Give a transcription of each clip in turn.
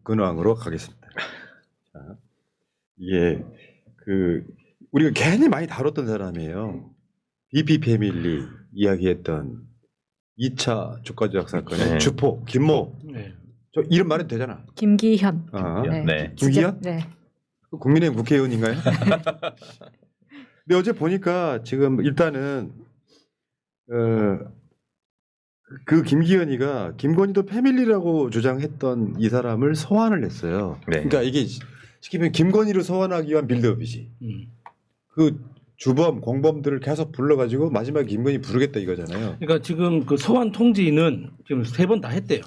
근황으로 가겠습니다. 자, 이게 우리가 괜히 많이 다뤘던 사람이에요. BP 패밀리 이야기했던 2차 주가 조작 사건의 네. 주포 김모. 네. 저 이름 말해도 되잖아. 김기현. 네. 네. 김기현? 네. 국민의힘 국회의원인가요? 근데 어제 보니까 지금 일단은 그 김기현이가 김건희도 패밀리라고 주장했던 이 사람을 소환을 했어요. 네. 그러니까 이게 시키면 김건희를 소환하기 위한 빌드업이지. 그 주범, 공범들을 계속 불러가지고 마지막에 김건희 부르겠다 이거잖아요. 그러니까 지금 그 소환 통지는 지금 3번 다 했대요.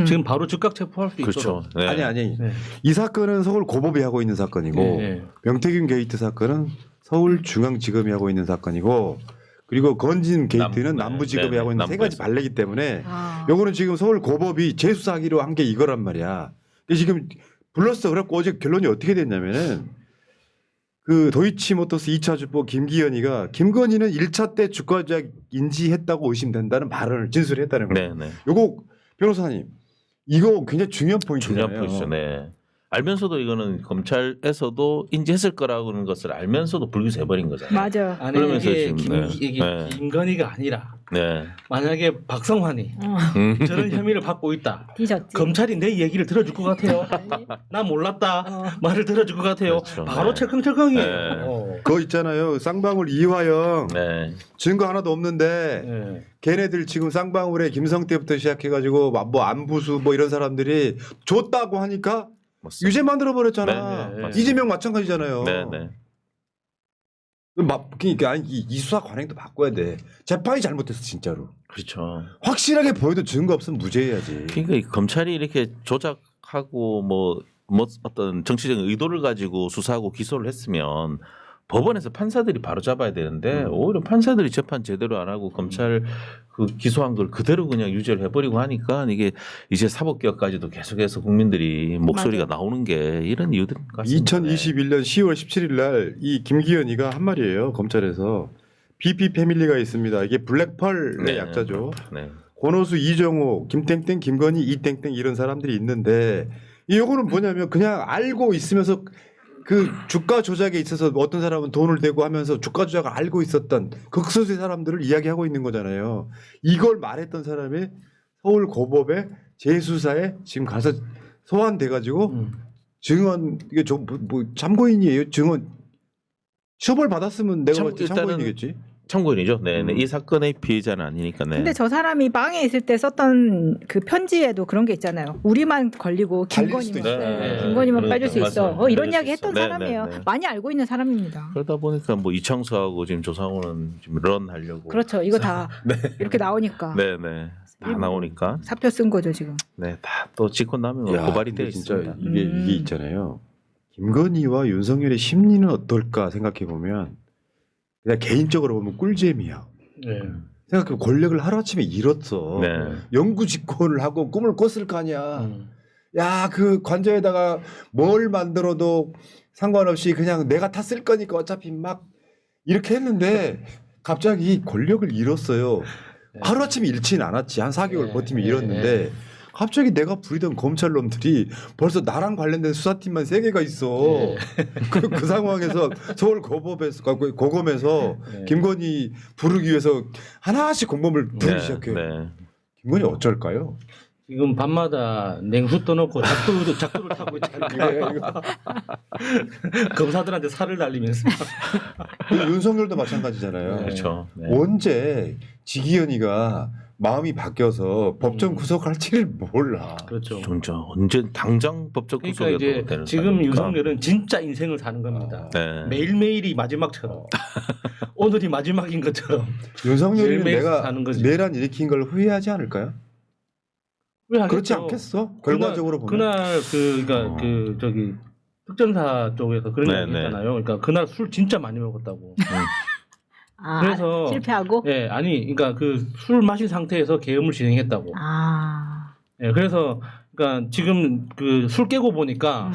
지금 바로 즉각 체포할 수 있도록. 그렇죠. 네. 아니. 네. 이 사건은 서울 고법이 하고 있는 사건이고 네. 명태균 게이트 사건은 서울중앙지검이 하고 있는 사건이고 그리고 건진 게이트는 남부지검이 네. 하고 있는 세 가지 남부에서. 발레기 때문에 아. 요거는 지금 서울 고법이 재수사하기로 한 게 이거란 말이야. 근데 지금 불렀어. 그래갖고 어제 결론이 어떻게 됐냐면은 그 도이치모터스 2차 주포 김기현이가 김건희는 1차 때 주가 조작 인지했다고 의심된다는 발언을 진술했다는 거예요. 네. 네. 요거 변호사님 이거 굉장히 중요한 포인트잖아요. 중요한 포인트죠. 네. 알면서도 이거는 검찰에서도 인지했을 거라는 것을 알면서도 불기소해버린 거잖아요. 맞아. 아니 그러면서 이게 지금, 이게 김건희가 아니라 네. 만약에 박성환이 저런 혐의를 받고 있다. 뒤졌지. 검찰이 내 얘기를 들어줄 것 같아요. 나 몰랐다. 말을 들어줄 것 같아요. 그렇죠. 바로 네. 철컹철컹이에요. 네. 그거 있잖아요. 쌍방울 이화영 네. 증거 하나도 없는데 네. 걔네들 지금 쌍방울에 김성태부터 시작해가지고 뭐 안부수 뭐 이런 사람들이 줬다고 하니까 맞습니다. 유죄 만들어 버렸잖아. 네, 네, 네. 이재명 마찬가지잖아요. 네. 네. 그러니까 아니, 이 수사 관행도 바꿔야 돼. 재판이 잘못했어 진짜로. 그렇죠. 확실하게 보여도 증거 없으면 무죄해야지. 그러니까 이 검찰이 이렇게 조작하고 뭐 어떤 정치적인 의도를 가지고 수사하고 기소를 했으면 법원에서 판사들이 바로 잡아야 되는데 오히려 판사들이 재판 제대로 안 하고 검찰 그 기소한 걸 그대로 그냥 유죄를 해버리고 하니까 이게 이제 사법개혁까지도 계속해서 국민들이 목소리가 나오는 게 이런 이유들 같습니다. 2021년 10월 17일 날 이 김기현이가 한 말이에요. 검찰에서 BP 패밀리가 있습니다. 이게 블랙펄의 네. 약자죠. 네. 권오수, 이정호, 김땡땡, 김건희, 이땡땡 이런 사람들이 있는데 이거는 뭐냐면 그냥 알고 있으면서 그 주가 조작에 있어서 어떤 사람은 돈을 대고 하면서 주가 조작을 알고 있었던 극소수의 사람들을 이야기하고 있는 거잖아요. 이걸 말했던 사람이 서울 고법의 재수사에 지금 가서 소환돼 가지고 증언 이게 뭐 참고인이에요. 증언 처벌 받았으면 내가 봤을 때 참고인이겠지. 참고인이죠. 네. 이 사건의 피해자는 아니니까. 네. 근데 저 사람이 방에 있을 때 썼던 그 편지에도 그런 게 있잖아요. 우리만 걸리고 갈릴 수도 김건희만, 있어요. 네. 김건희만 빠질 수 있어. 맞아요. 이런 그럴 이야기 수 했던 있어요. 네, 사람이에요. 네, 네. 많이 알고 있는 사람입니다. 그러다 보니까 뭐 이창수하고 지금 조상우는 지금 런 하려고. 그렇죠. 이거 다 이렇게 나오니까 네네. 다 나오니까. 사표 쓴 거죠 지금. 네, 다 또 짓고 나면 야, 고발이 근데 돼 진짜 있습니다. 이게 있잖아요. 김건희와 윤석열의 심리는 어떨까 생각해 보면 그냥 개인적으로 보면 꿀잼이야. 네. 생각해 권력을 하루아침에 잃었어. 네. 영구집권을 하고 꿈을 꿨을 거 아니야. 야, 그 관저에다가 뭘 만들어도 상관없이 그냥 내가 다 쓸 거니까 어차피 막 이렇게 했는데 갑자기 권력을 잃었어요. 하루아침에 잃지는 않았지. 한 4개월 버티면 잃었는데 갑자기 내가 부리던 검찰놈들이 벌써 나랑 관련된 수사팀만 3개가 있어. 그 상황에서 서울 고법에서 고검에서 김건희 부르기 위해서 하나씩 공범을 부르기 시작해. 네. 김건희 어쩔까요? 지금 밤마다 냉수 떠놓고 작두를 타고 있잖아요. 검사들한테 살을 날리면서. 윤석열도 마찬가지잖아요. 그렇죠. 네. 언제 지기현이가 마음이 바뀌어서 법정 구속할지를 몰라. 그렇죠. 진짜 언제 당장 법적 그러니까 구속이 이제 되는 지금 사람이니까. 윤석열은 진짜 인생을 사는 겁니다. 네. 매일매일이 마지막처럼. 오늘이 마지막인 것처럼. 윤석열이는 매일매일 내가 사는 거지. 내란 일으킨 걸 후회하지 않을까요? 왜 하겠죠? 그렇지 않겠어? 결과적으로 보면. 그날 그러니까 그 저기 특전사 쪽에서 그런 네, 얘기 네. 했잖아요. 그러니까 그날 술 진짜 많이 먹었다고. 아, 그래서 실패하고. 예, 아니, 그러니까 그 술 마신 상태에서 계엄을 진행했다고. 아. 예, 그래서 그러니까 지금 그 술 깨고 보니까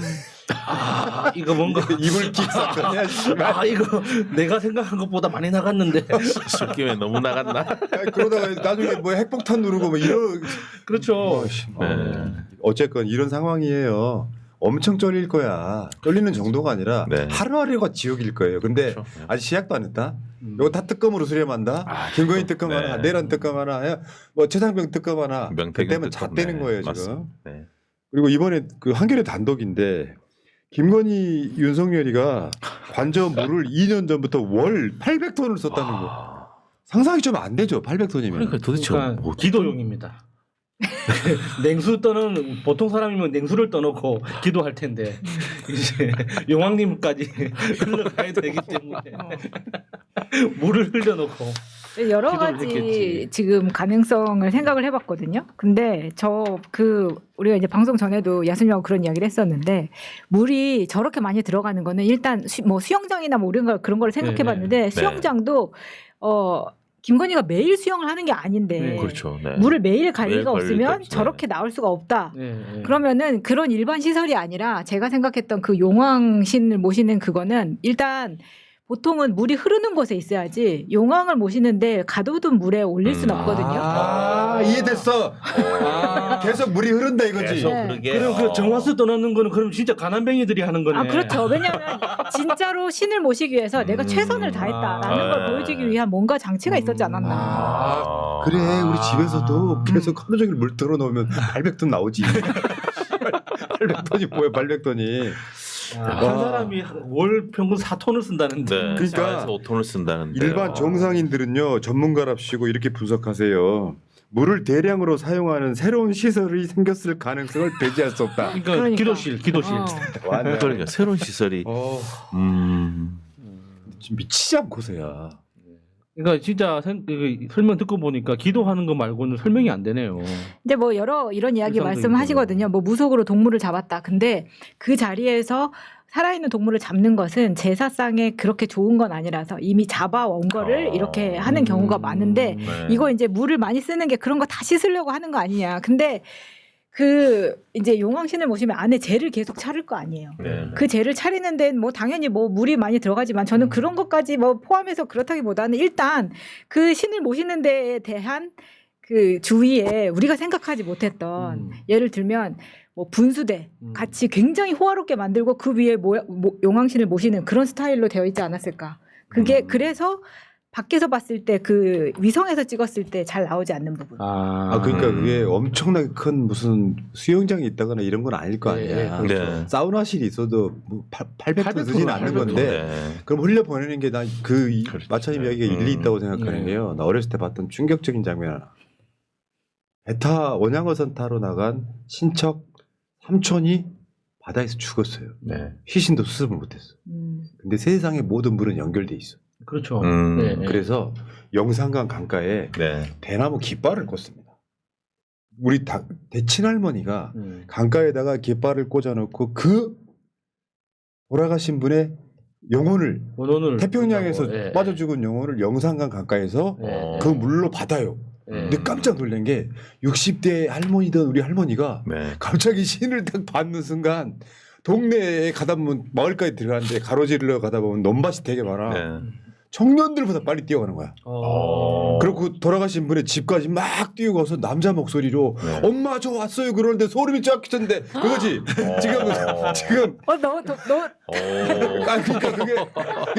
이거 뭔가 이불킥 사건이야. 이거 내가 생각한 것보다 많이 나갔는데. 술김에 너무 나갔나? 그러다가 나중에 뭐 핵폭탄 누르고 뭐 이런. 그렇죠. 네. 어쨌건 이런 상황이에요. 엄청 쫄릴 거야. 쫄리는 정도가 아니라 네. 하루하루가 지옥일 거예요. 근데 그렇죠. 아직 시작도 안 했다. 이거 다 특검으로 수렴한다. 김건희 특검 하나, 네. 내란 특검 하나, 뭐 최상병 특검 하나. 명태균 그때면 특검. 잣대는 네, 거예요 맞습니다. 지금. 네. 그리고 이번에 그 한겨레 단독인데 김건희 윤석열이가 관저 물을 2년 전부터 월 800톤을 썼다는 거. 상상이 좀 안 되죠. 800톤이면. 그러니까 도대체 그러니까 뭐 기도용입니다. 냉수 떠는 보통 사람이면 냉수를 떠놓고 기도할 텐데 이제 용왕님까지 흘러가야 되기 때문에 물을 흘려놓고 여러 기도를 가지 했겠지. 지금 가능성을 생각을 해봤거든요. 근데 우리가 이제 방송 전에도 야순이하고 그런 이야기를 했었는데 물이 저렇게 많이 들어가는 거는 일단 뭐 수영장이나 뭐 그런 걸 생각해봤는데 네. 수영장도 김건희가 매일 수영을 하는 게 아닌데 네. 그렇죠. 네. 물을 매일 갈 매일 리가 갈 없으면 리가 없죠. 저렇게 나올 수가 없다. 네. 그러면은 그런 일반 시설이 아니라 제가 생각했던 그 용왕신을 모시는 그거는 일단 보통은 물이 흐르는 곳에 있어야지 용왕을 모시는데 가둬둔 물에 올릴 수는 없거든요. 이해됐어. 계속 물이 흐른다 이거지. 계속 네. 그러게. 그럼 그 정화수 떠나는 거는 그럼 진짜 가난뱅이들이 하는 거네. 그렇죠. 왜냐하면 진짜로 신을 모시기 위해서 내가 최선을 다했다라는 걸 보여주기 위한 뭔가 장치가 있었지 않았나. 아. 그래 우리 집에서도 계속 하루 종일 물 틀어놓으면 800톤 나오지. 800톤이 뭐야 800톤이. 한 사람이 월 평균 4톤을 쓴다는데. 네. 그러니까 4에서 5톤을 쓴다는데. 일반 정상인들은요 전문가랍시고 이렇게 분석하세요. 물을 대량으로 사용하는 새로운 시설이 생겼을 가능성을 배제할 수 없다. 그러니까 기도실. 완전. 그러니까 새로운 시설이. 지금 미치지 않고서야. 그러니까 진짜 설명 듣고 보니까 기도하는 거 말고는 설명이 안 되네요. 근데 뭐 여러 이런 이야기 일상적인 말씀하시거든요. 뭐 무속으로 동물을 잡았다. 근데 그 자리에서 살아있는 동물을 잡는 것은 제사상에 그렇게 좋은 건 아니라서 이미 잡아온 거를 이렇게 하는 경우가 많은데 네. 이거 이제 물을 많이 쓰는 게 그런 거 다 씻으려고 하는 거 아니냐. 근데 이제 용왕신을 모시면 안에 재를 계속 차릴 거 아니에요. 네. 그 재를 차리는 데는 뭐 당연히 뭐 물이 많이 들어가지만 저는 그런 것까지 뭐 포함해서 그렇다기보다는 일단 그 신을 모시는 데에 대한 그 주위에 우리가 생각하지 못했던 예를 들면 뭐 분수대 같이 굉장히 호화롭게 만들고 그 위에 용왕신을 모시는 그런 스타일로 되어 있지 않았을까. 그게 그래서 밖에서 봤을 때 그 위성에서 찍었을 때 잘 나오지 않는 부분. 그러니까 그게 엄청나게 큰 무슨 수영장이 있다거나 이런 건 아닐 거 아니야. 네. 사우나실이 있어도 뭐 800톤 쓰지는 않는 800톤. 건데 네. 그럼 흘려 보내는 게 난 그렇죠. 마차님 이야기가 일리 있다고 생각하는 네. 게요. 나 어렸을 때 봤던 충격적인 장면 하나. 원양어선 타러 나간 친척 삼촌이 바다에서 죽었어요. 네. 시신도 수습을 못했어. 근데 세상의 모든 물은 연결돼 있어. 그렇죠. 네. 그래서 영산강 강가에 네. 대나무 깃발을 꽂습니다. 우리 대친할머니가 네. 강가에다가 깃발을 꽂아놓고 그 돌아가신 분의 영혼을 원혼을 태평양에서 예. 빠져 죽은 영혼을 영산강 강가에서 예. 그 물로 받아요. 예. 근데 깜짝 놀란 게 60대 할머니던 우리 할머니가 네. 갑자기 신을 딱 받는 순간 동네에 가다 보면 마을까지 들어가는데 가로지르러 가다 보면 논밭이 되게 많아. 네. 청년들보다 빨리 뛰어가는 거야. 그리고 돌아가신 분의 집까지 막 뛰고 가서 남자 목소리로 네. 엄마 저 왔어요 그러는데 소름이 쫙 끼쳤는데 그거지. 지금 그러니까 그게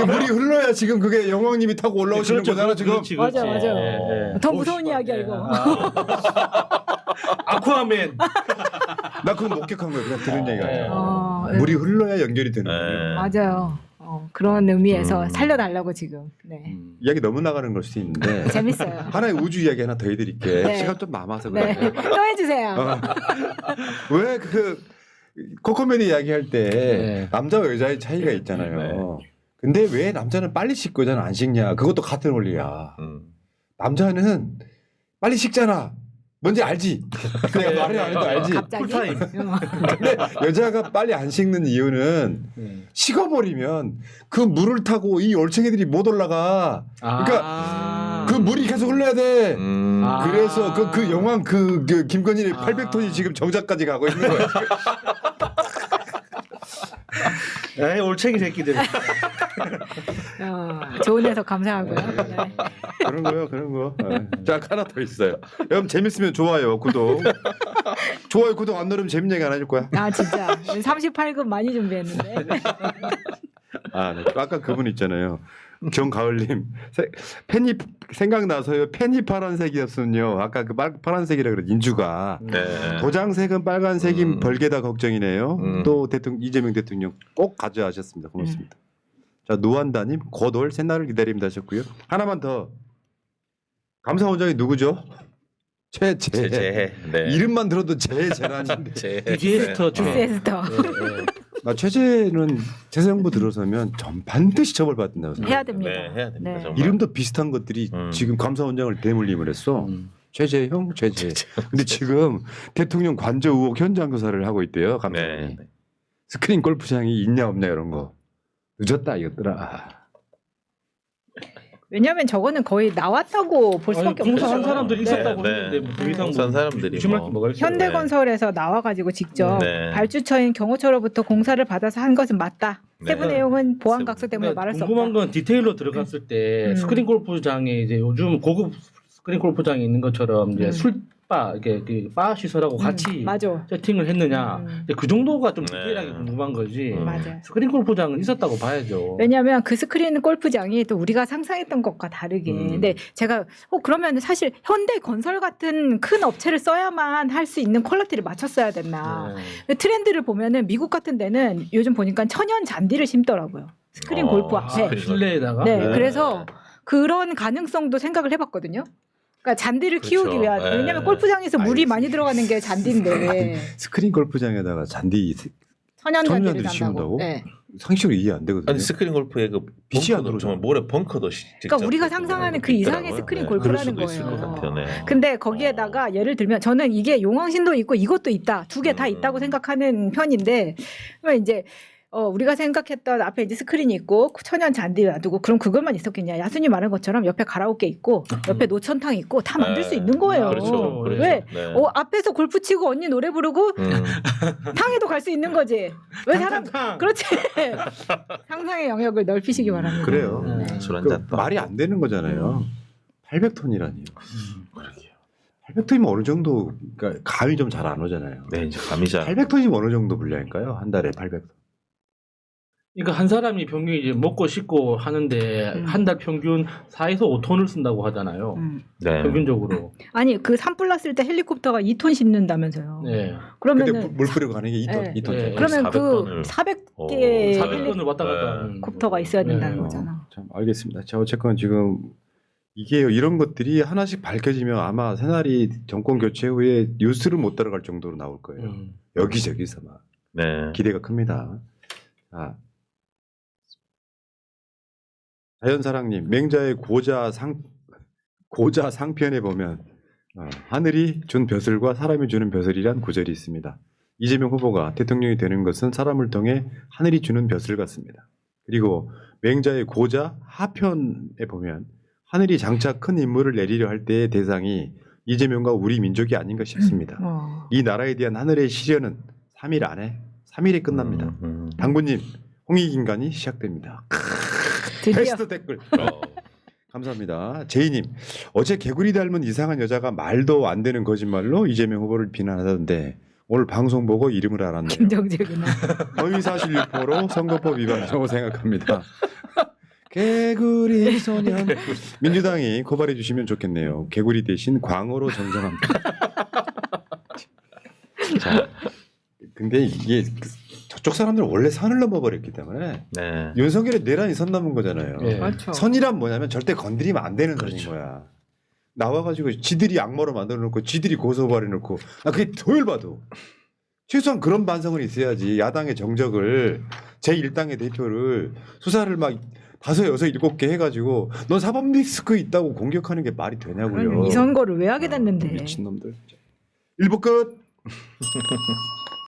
물이 흘러야 지금 그게 영왕님이 타고 올라오시는 거잖아 지금. 그렇지. 맞아. 예. 더 무서운 이야기야 이거. 아쿠아맨. 나 그건 목격한 거야. 그냥 들은 얘기가 아니라. 네. 물이 흘러야 연결이 되는 네. 거예요. 맞아요. 그런 의미에서 살려달라고 지금. 네. 이야기 너무 나가는 걸 수도 있는데 재밌어요. 하나의 우주 이야기 하나 더 해드릴게. 네. 시간 좀 남아서 네. 그래. 또 해주세요. 왜 그 코코메디 이야기할 때 네. 남자와 여자의 차이가 있잖아요. 근데 왜 남자는 빨리 씻고 여자는 안 씻냐? 그것도 같은 원리야. 남자는 빨리 식잖아. 뭔지 알지? 내가 말을 안 해도 알지? 갑자기. 쿨타임. 근데 여자가 빨리 안 식는 이유는 식어버리면 그 물을 타고 이 올챙이들이 못 올라가. 그러니까 그 물이 계속 흘러야 돼. 그래서 그 영왕 김건희의 800톤이 지금 정자까지 가고 있는 거야. 에이 올챙이 새끼들. 좋은 해석 감사하고요. 네. 그런 거요, 그런 거. 자, 하나 더 있어요. 여러분 재밌으면 좋아요, 구독. 좋아요, 구독 안 누르면 재밌는 얘기 안 해줄 거야. 아 진짜 38급 많이 준비했는데. 아, 네. 아까 그분 있잖아요. 정가을님 펜이 생각나서요. 펜이 파란색이었군요. 아까 그 파란색이라 그래 인주가. 네. 도장색은 빨간색인 벌게다 걱정이네요. 음. 또 이재명 대통령 꼭 가져가셨습니다. 고맙습니다. 자 노한다님 곧 올 새날을 기다립니다 하셨고요. 하나만 더. 감사원장이 누구죠? 최재. 네. 이름만 들어도 재란인데. 유지에스터 뉴스에스터 나 최재는 재정부 들어서면 반드시 처벌받는다고 생각해요. 해야 됩니다. 네, 해야 됩니다. 네. 정말. 이름도 비슷한 것들이 지금 감사원장을 대물림을 했어. 최재형, 최재. 근데 지금 대통령 관저 의혹 현장 조사를 하고 있대요. 감사원이. 네. 스크린 골프장이 있냐 없냐 이런 거. 늦었다 이것들아. 왜냐하면 저거는 거의 나왔다고 볼 수밖에 없어요. 공사한 사람들이 있었다고 네. 했는데 뭐더 이상 공사한 사람들이 의심할 뭐. 게 뭐가 있어요? 현대건설에서 나와가지고 직접 네. 발주처인 경호처로부터 공사를 받아서 한 것은 맞다. 네. 세부 내용은 보안각서 때문에 그러니까 말할 수 궁금한 없다. 건 디테일로 들어갔을 때 스크린 골프장에 이제 요즘 고급 스크린 골프장에 있는 것처럼 이제 술바 이게 그바 시설하고 같이 맞아. 세팅을 했느냐. 이제 그 정도가 좀 네. 디테일하게 궁금한 거지. 맞아요. 스크린 골프장은 있었다고 봐야죠. 왜냐하면 그 스크린 골프장이 또 우리가 상상했던 것과 다르게. 근데 제가 그러면 사실 현대건설 같은 큰 업체를 써야만 할 수 있는 퀄리티를 맞췄어야 됐나. 네. 트렌드를 보면은 미국 같은 데는 요즘 보니까 천연 잔디를 심더라고요. 스크린 골프 앞에. 스크린 실내에다가. 네, 네. 그래서 그런 가능성도 생각을 해봤거든요. 그러니까 잔디를 그렇죠. 키우기 위한. 네. 왜냐하면 골프장에서 물이 알겠습니다. 많이 들어가는 게 잔디인데 스크린 골프장에다가 잔디 천연 잔디를 잔디를 산다고. 심는다고? 네. 상식으로 이해 안 되거든요. 아니 스크린 골프의 그 빛이 안 벙커도 들어오잖아. 정말 모래 벙커도 직접 그러니까 우리가 상상하는 그 이상의 스크린 골프라는 그럴 수도 있을 거예요. 것 같아요. 네. 근데 거기에다가 예를 들면 저는 이게 용왕신도 있고 이것도 있다. 두 개 다 있다고 생각하는 편인데 그러면 이제 우리가 생각했던 앞에 이제 스크린이 있고 천연 잔디 놔두고 그럼 그것만 있었겠냐. 야수님 말한 것처럼 옆에 가라오케 있고 옆에 노천탕 있고 다 만들 수 네. 있는 거예요. 그렇죠. 그렇죠. 왜? 네. 앞에서 골프 치고 언니 노래 부르고 탕에도 갈 수 있는 거지. 왜 사람 그렇지. 상상의 영역을 넓히시기 바랍니다. 그래요. 술 그 한잔 말이 안 되는 거잖아요. 800톤이라니요. 800톤이면 어느 정도 그러니까 감이 좀 잘 안 오잖아요. 네, 이제 감이자 800톤이면 어느 정도 분량일까요? 한 달에 800톤. 그러니까 한 사람이 평균 이제 먹고 씻고 하는데 한 달 평균 4에서 5톤을 쓴다고 하잖아요. 네. 평균적으로. 아니 그 산불 났을 때 헬리콥터가 2톤 싣는다면서요. 네. 근데 그러면은 물 뿌리고 가는 게 2톤. 네. 2톤. 네. 그러면 400톤을. 그 400개 400톤을 왔다 갔다 하는 헬리콥터가 있어야 된다는 네. 거잖아. 참 알겠습니다. 자 어쨌건 지금 이게 이런 것들이 하나씩 밝혀지면 아마 새날이 정권 교체 후에 뉴스를 못 따라갈 정도로 나올 거예요. 여기저기서 막 네. 기대가 큽니다. 자, 자연사랑님 맹자의 고자 상편에 보면 하늘이 준 벼슬과 사람이 주는 벼슬이란 구절이 있습니다. 이재명 후보가 대통령이 되는 것은 사람을 통해 하늘이 주는 벼슬 같습니다. 그리고 맹자의 고자 하편에 보면 하늘이 장차 큰 임무를 내리려 할 때의 대상이 이재명과 우리 민족이 아닌가 싶습니다. 이 나라에 대한 하늘의 시련은 3일 안에 3일에 끝납니다. 당구님 홍익인간이 시작됩니다. 드디어 베스트 댓글 감사합니다. 제이님 어제 개구리 닮은 이상한 여자가 말도 안 되는 거짓말로 이재명 후보를 비난하던데 오늘 방송 보고 이름을 알았네요. 김정재구나. 허위사실 유포로 선거법 위반이라고 생각합니다. 개구리 소년 민주당이 고발해 주시면 좋겠네요. 개구리 대신 광어로 정정합니다. 자, 근데 이게 저쪽 사람들은 원래 선을 넘어버렸기 때문에 네. 윤석열의 내란이 선 넘은 거잖아요. 네. 그렇죠. 선이란 뭐냐면 절대 건드리면 안 되는 선인 그렇죠. 거야. 나와가지고 지들이 악마로 만들어 놓고 지들이 고소발해 놓고 그게 도열봐도 최소한 그런 반성은 있어야지. 야당의 정적을 제1당의 대표를 수사를 막 5, 6, 7개 해가지고 넌 사법 리스크 있다고 공격하는 게 말이 되냐고요. 이 선거를 왜 하게 됐는데. 미친놈들. 1부 끝.